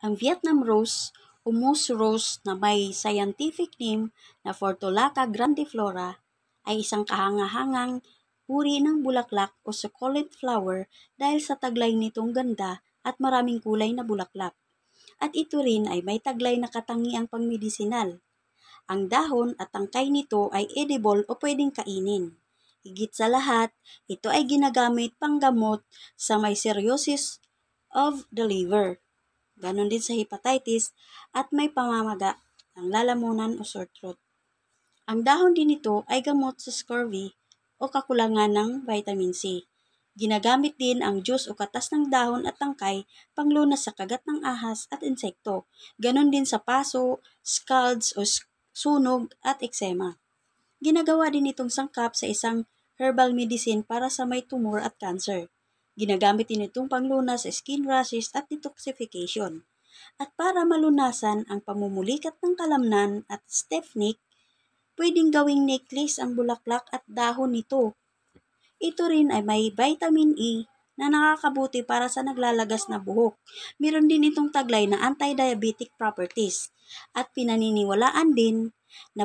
Ang Vietnam rose o moose rose na may scientific name na Portulaca grandiflora ay isang kahangahangang uri ng bulaklak o succulent flower dahil sa taglay nitong ganda at maraming kulay na bulaklak. At ito rin ay may taglay na katangiang pangmedisinal. Ang dahon at tangkay nito ay edible o pwedeng kainin. Higit sa lahat, ito ay ginagamit panggamot sa may cirrhosis of the liver. Ganon din sa hepatitis at may pamamaga ng lalamunan o sore throat. Ang dahon din nito ay gamot sa scurvy o kakulangan ng vitamin C. Ginagamit din ang juice o katas ng dahon at tangkay panglunas sa kagat ng ahas at insekto. Ganon din sa paso, scalds o sunog at eksema. Ginagawa din itong sangkap sa isang herbal medicine para sa may tumor at cancer. Ginagamit din itong panglunas sa skin rashes at detoxification. At para malunasan ang pamumulikat ng kalamnan at stiff neck, pwedeng gawing necklace ang bulaklak at dahon nito. Ito rin ay may vitamin E na nakakabuti para sa naglalagas na buhok. Meron din itong taglay na anti-diabetic properties at pinaniniwalaan din na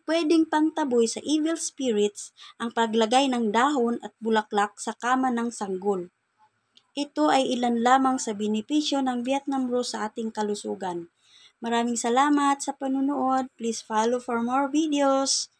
pwedeng pangtaboy sa evil spirits ang paglagay ng dahon at bulaklak sa kama ng sanggol. Ito ay ilan lamang sa benepisyo ng Vietnam rose sa ating kalusugan. Maraming salamat sa panunood. Please follow for more videos.